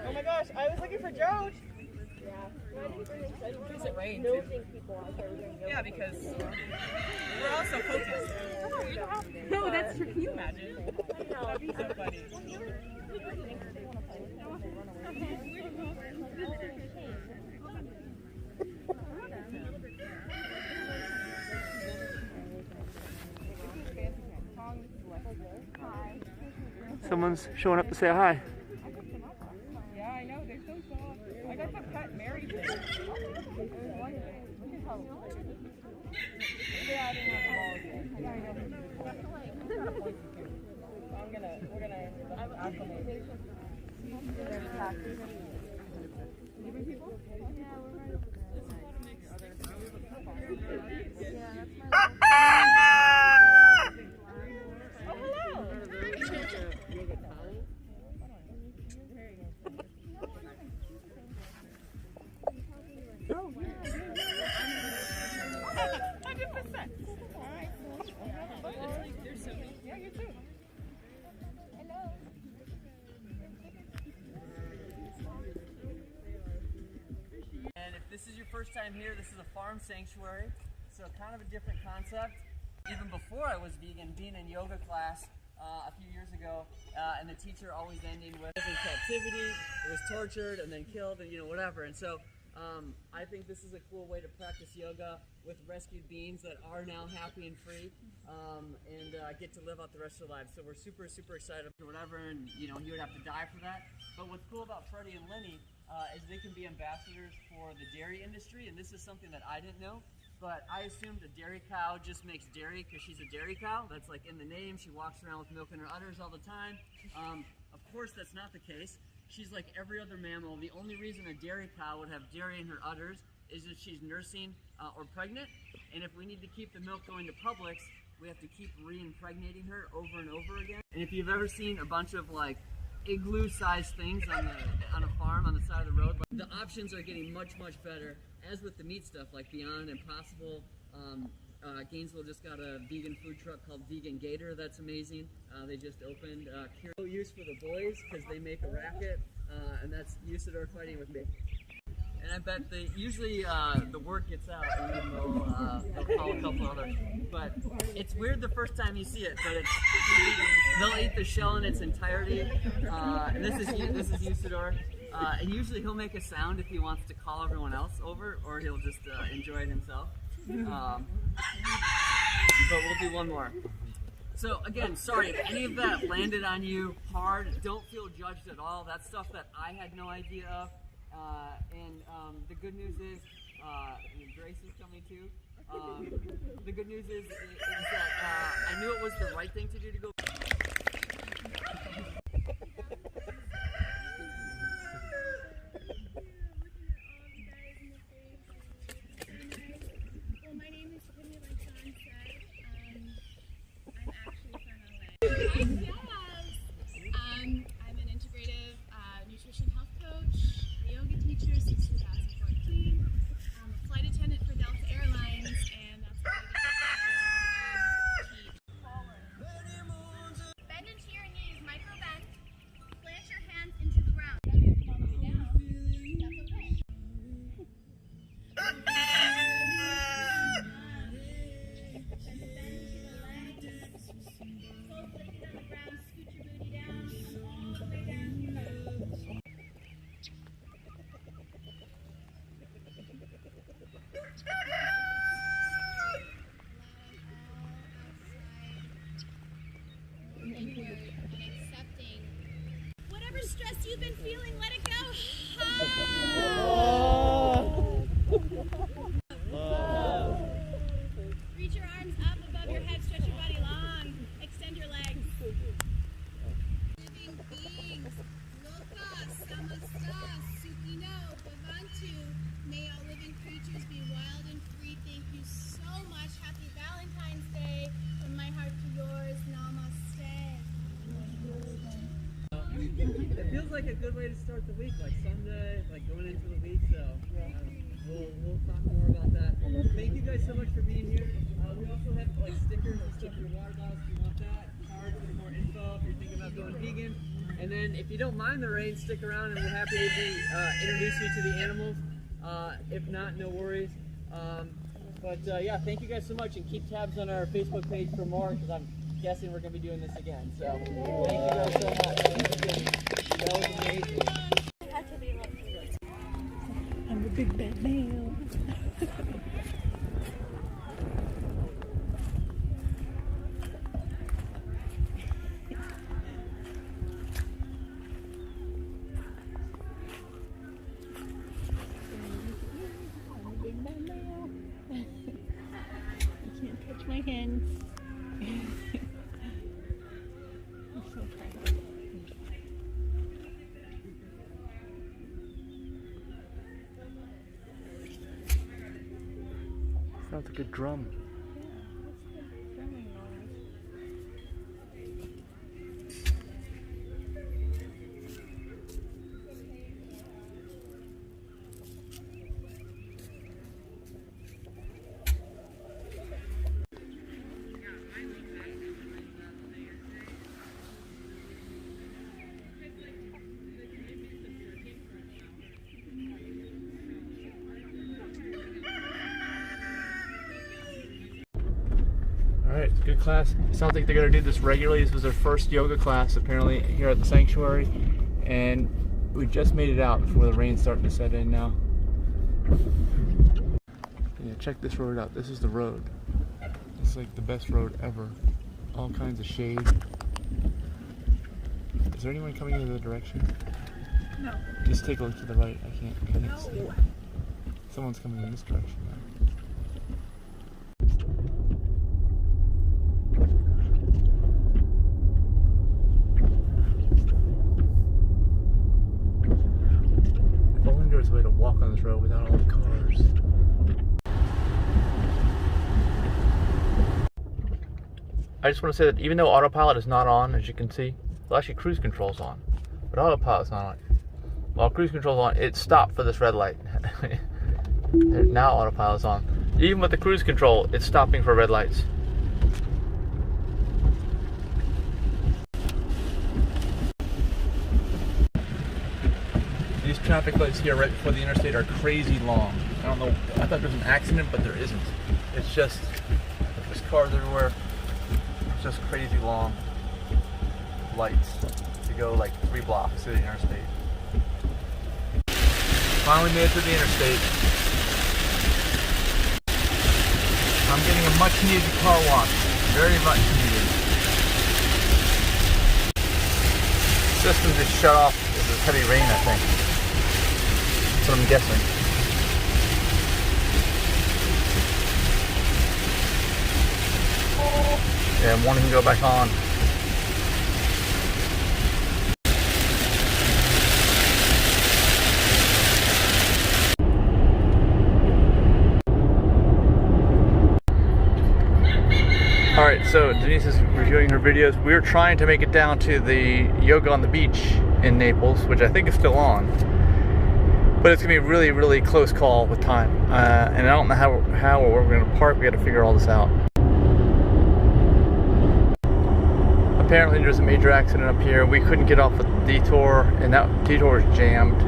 Oh my gosh, I was looking for Joe. Because it rained. Yeah, because we're also focused. No, that's true. Can you imagine? That'd be so funny. Someone's showing up to say hi. Yeah, I know. They're so soft. I got the pet Mary thing. Yeah, I didn't have the balls yet. Yeah, I know. We're gonna acclimate. This is your first time here. This is a farm sanctuary, so kind of a different concept. Even before I was vegan, being in yoga class a few years ago, and the teacher always ending with in captivity, it was tortured and then killed, and whatever. And so I think this is a cool way to practice yoga with rescued beings that are now happy and free, and get to live out the rest of their lives. So we're super, super excited or whatever, and he would have to die for that. But what's cool about Freddie and Lenny is they can be ambassadors for the dairy industry, and this is something that I didn't know, but I assumed a dairy cow just makes dairy because she's a dairy cow. That's like in the name. She walks around with milk in her udders all the time. Of course, that's not the case. She's like every other mammal. The only reason a dairy cow would have dairy in her udders is if she's nursing or pregnant, and if we need to keep the milk going to Publix, we have to keep re-impregnating her over and over again. And if you've ever seen a bunch of like igloo-sized things on a farm on the side of the road, the options are getting much, much better. As with the meat stuff, like Beyond, Impossible, Gainesville just got a vegan food truck called Vegan Gator. That's amazing. They just opened. No use for the boys because they make a racket, and that's Usador fighting with me. And I bet usually the word gets out, and then they'll call a couple others. But it's weird the first time you see it, but they'll eat the shell in its entirety. And this is Usador. And usually he'll make a sound if he wants to call everyone else over, or he'll just enjoy it himself. But we'll do one more. So again, sorry if any of that landed on you hard. Don't feel judged at all. That's stuff that I had no idea of. And the good news is, Grace is coming too. The good news is that I knew it was the right thing to do to go. I'm an integrative nutrition health coach, a yoga teacher since 2014. I'm a flight attendant for Delta Airlines, and that's what I get to teach. Bend into your knees, micro bend. Plant your hands into the ground. That's okay. Whatever stress you've been feeling, let it go. Reach your arms up above your head, stretch your body long, extend your legs. Living beings, Loka, Samasta, Sukino, Bhavantu. May all living creatures be wild and free. Thank you so much. Happy Valentine's Day. From my heart to yours, namaste. It feels like a good way to start the week, like Sunday, like going into the week, so we'll talk more about that. Thank you guys so much for being here. We also have like stickers to stick your water bottles if you want that, cards with more info if you're thinking about going vegan. And then if you don't mind the rain, stick around and we're happy to be introduce you to the animals. If not, no worries. Yeah, thank you guys so much, and keep tabs on our Facebook page for more, because I'm guessing we're going to be doing this again. So thank you guys so much. That was amazing. I'm a big bad male. My hands. I'm so proud. Sounds like a drum. Alright, it's a good class. It sounds like they're going to do this regularly. This was their first yoga class apparently here at the sanctuary, and we just made it out before the rain's starting to set in now. Yeah, check this road out. This is the road. This is like the best road ever. All kinds of shade. Is there anyone coming in the direction? No. Just take a look to the right. I can't see. Someone's coming in this direction now. Way to walk on this road without all the cars. I just want to say that even though autopilot is not on, as you can see, well, actually cruise control's on, but autopilot's not on. While cruise control's on, it stopped for this red light. Now autopilot's on. Even with the cruise control, it's stopping for red lights. These traffic lights here right before the interstate are crazy long. I don't know, I thought there was an accident, but there isn't. It's just, there's cars everywhere. It's just crazy long lights to go like 3 blocks to the interstate. Finally made it to the interstate. I'm getting a much needed car wash. Very much needed. The system just shut off because of heavy rain, I think. That's what I'm guessing. Yeah, one can go back on. Alright, so Denise is reviewing her videos. We're trying to make it down to the yoga on the beach in Naples, which I think is still on. But it's going to be a really, really close call with time. And I don't know how or where we're going to park. We got to figure all this out. Apparently there's a major accident up here. We couldn't get off the detour, and that detour is jammed.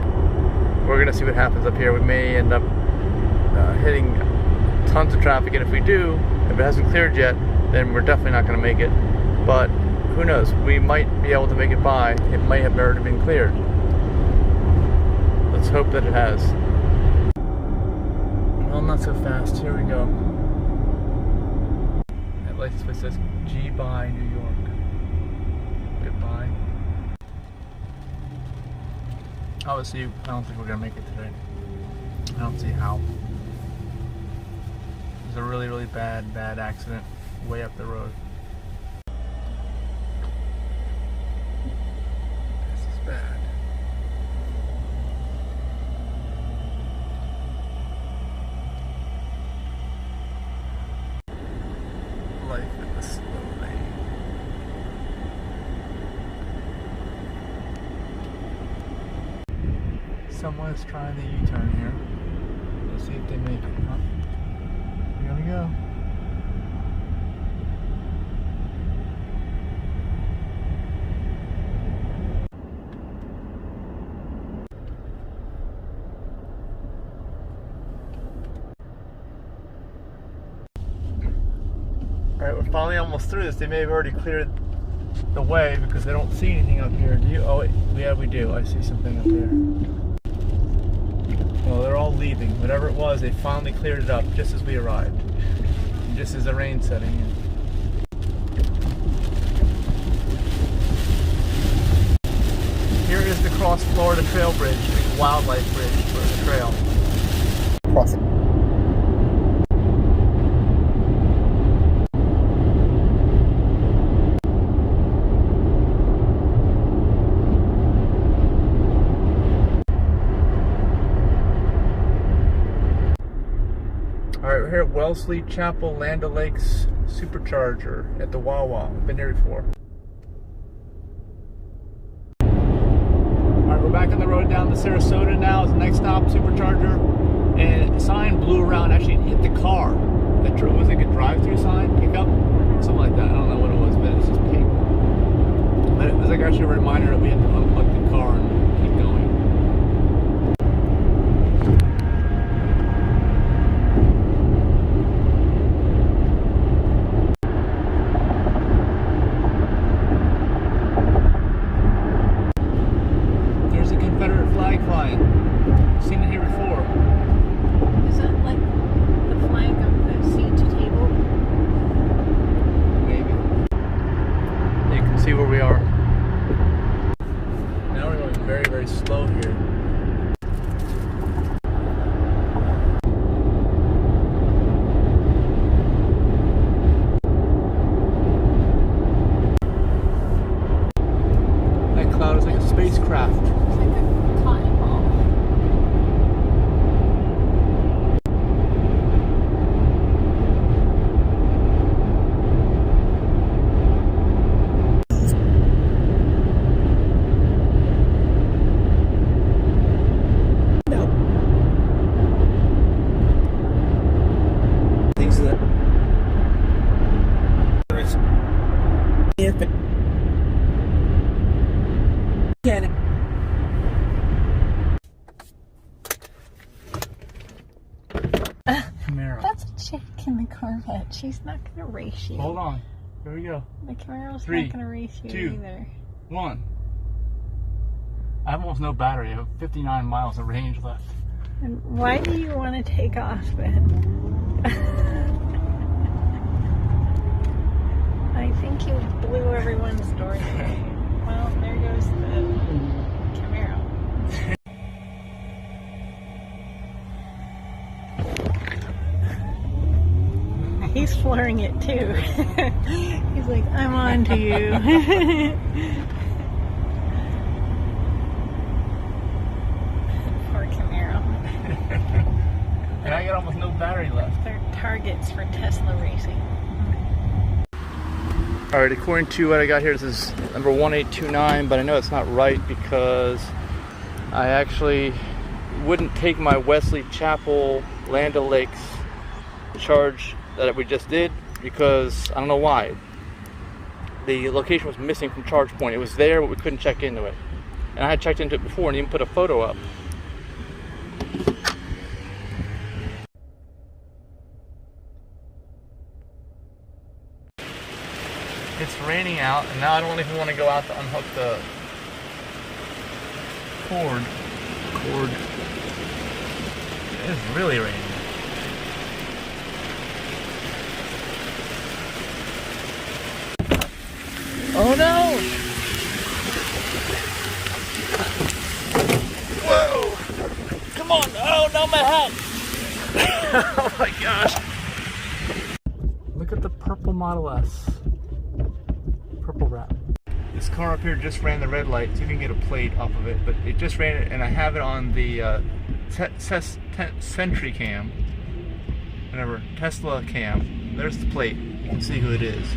We're going to see what happens up here. We may end up hitting tons of traffic, and if we do, if it hasn't cleared yet, then we're definitely not going to make it. But who knows? We might be able to make it by. It might have already been cleared. Let's hope that it has. Well, not so fast. Here we go. That license plate says G by New York. Goodbye. Obviously, I don't think we're gonna make it today. I don't see how. There's a really, really bad accident way up the road. This is bad. Life in the slow lane. Someone is trying the U-turn here. Let's see if they make it, huh? Here we go. Alright, we're finally almost through this. They may have already cleared the way because they don't see anything up here. Do you? Oh, wait. Yeah, we do. I see something up there. Well, they're all leaving. Whatever it was, they finally cleared it up just as we arrived. Just as the rain setting in. Here is the Cross Florida Trail Bridge, big wildlife bridge for the trail. Crossing. Alright, we're here at Wellesley Chapel Land O'Lakes Supercharger at the Wawa. I've been here before. Alright, we're back on the road down to Sarasota now. It's the next stop, Supercharger. And a sign blew around, actually hit the car. That was like a drive-through sign, pickup, something like that. I don't know what it was, but it was just pink. But it was like actually a reminder that we had to unplug the car and keep going. There's a Confederate flag flying. I've seen it here before. Is that like the flag of the seat to table? Maybe. You can see where we are. Now we're going very, very slow here. That cloud is like a spacecraft. It's like a cotton ball. Things that Camaro. That's a chick in the Corvette. She's not gonna race you. Hold on. Here we go. The Camaro's 3, not gonna race you 2. either. 1. I have almost no battery. I have 59 miles of range left. And why do you want to take off then? I think you blew everyone's doors away. Well, there goes the Camaro. He's flooring it too. He's like, I'm on to you. Poor Camaro. And I got almost no battery left. They're targets for Tesla racing. Alright, according to what I got here, this is number 1829, but I know it's not right because I actually wouldn't take my Wesley Chapel Land O'Lakes charge that we just did because I don't know why. The location was missing from charge point. It was there, but we couldn't check into it. And I had checked into it before and even put a photo up. It's raining out, and now I don't even want to go out to unhook the cord. It's really raining. Oh no! Whoa! Come on! Oh no, my hat! Oh my gosh! Look at the purple Model S. Purple wrap. This car up here just ran the red light, so you can get a plate off of it, but it just ran it, and I have it on the Sentry cam. Whatever, Tesla cam. There's the plate. You can see who it is.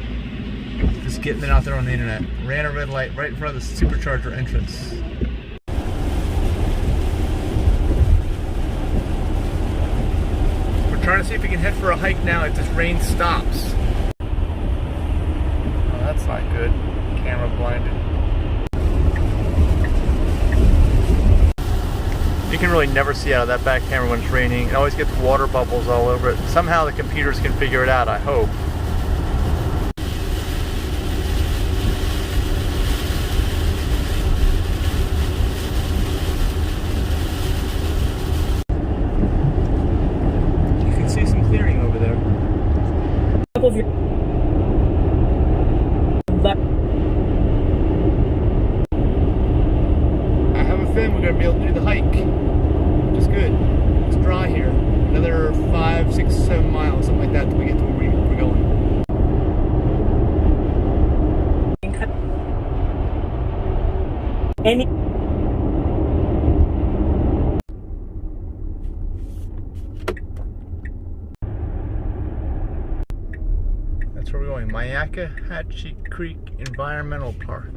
Just getting it out there on the internet. Ran a red light right in front of the supercharger entrance. We're trying to see if we can head for a hike now if this rain stops. Oh, that's not good. Camera blinded. You can really never see out of that back camera when it's raining. It always gets water bubbles all over it. Somehow the computers can figure it out, I hope. roof in, we're gonna be able to do the hike, which is good. It's dry here. Another 5, 6, 7 miles, something like that, till we get to where we're going. That's where we're going, Myakkahatchee Creek Environmental Park.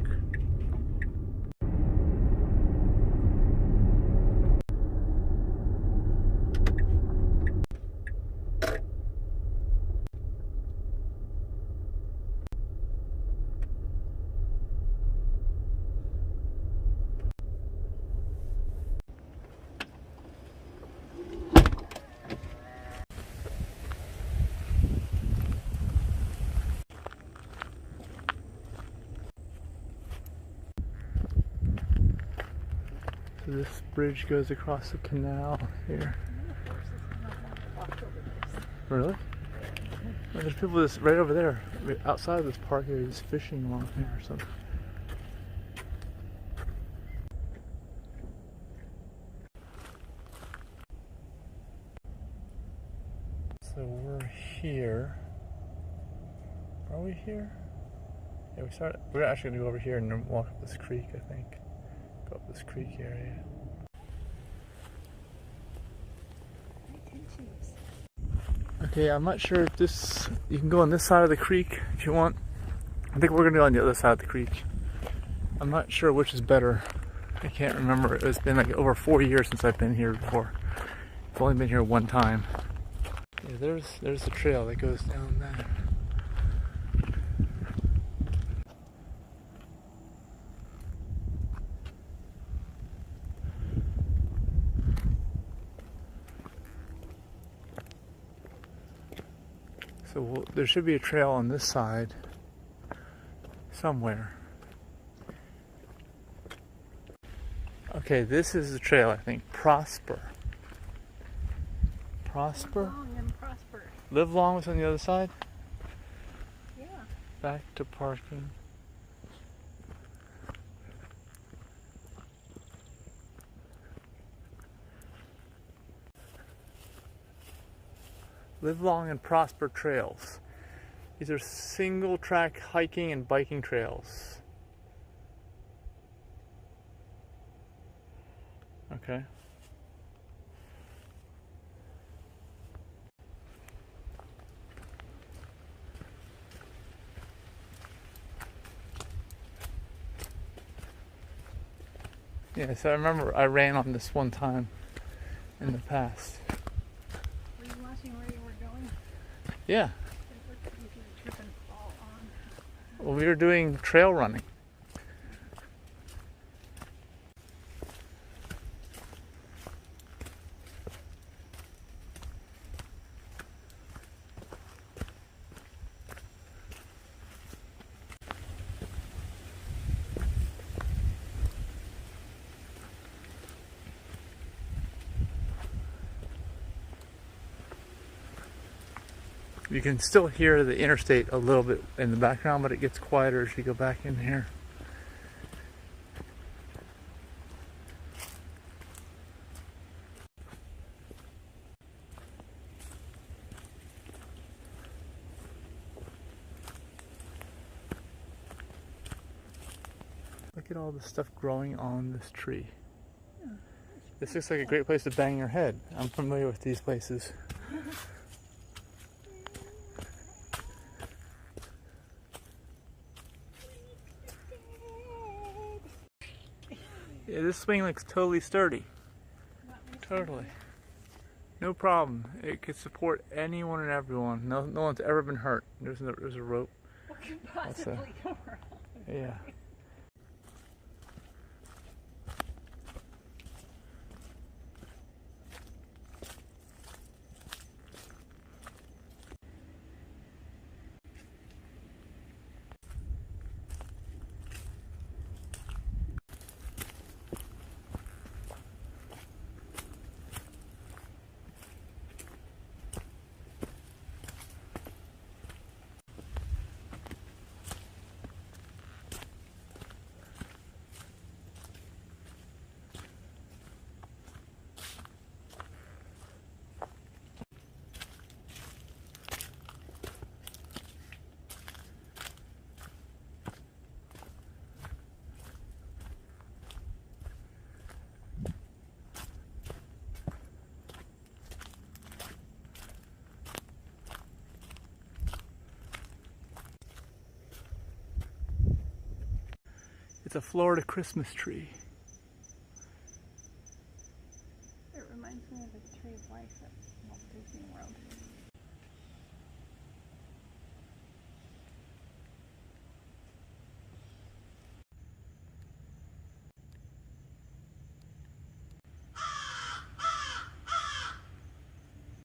So this bridge goes across the canal here. Really? Well, there's people just right over there, outside of this park area, just fishing along here or something. So we're here. Are we here? Yeah, we're actually gonna go over here and then walk up this creek, I think. Go up this creek area. Okay, I'm not sure if this, you can go on this side of the creek if you want. I think we're gonna go on the other side of the creek. I'm not sure which is better. I can't remember. It's been like over 4 years since I've been here before. I've only been here one time. Yeah, there's the trail that goes down there. So there should be a trail on this side somewhere. Okay, this is the trail, I think. Prosper. Prosper? Live long and prosper. Live long was on the other side? Yeah. Back to parking. Live long and prosper trails. These are single track hiking and biking trails. Okay. Yeah, so I remember I ran on this one time in the past. Were you watching where you were going? Yeah. It looked like you could trip and fall on. Well, we were doing trail running. You can still hear the interstate a little bit in the background, but it gets quieter as you go back in here. Look at all the stuff growing on this tree. This looks like a great place to bang your head. I'm familiar with these places. Yeah, this swing looks totally sturdy. Totally. No problem. It could support anyone and everyone. No one's ever been hurt. There's a rope. What could possibly go wrong? Yeah. It's a Florida Christmas tree. It reminds me of the Tree of Life at Walt Disney World.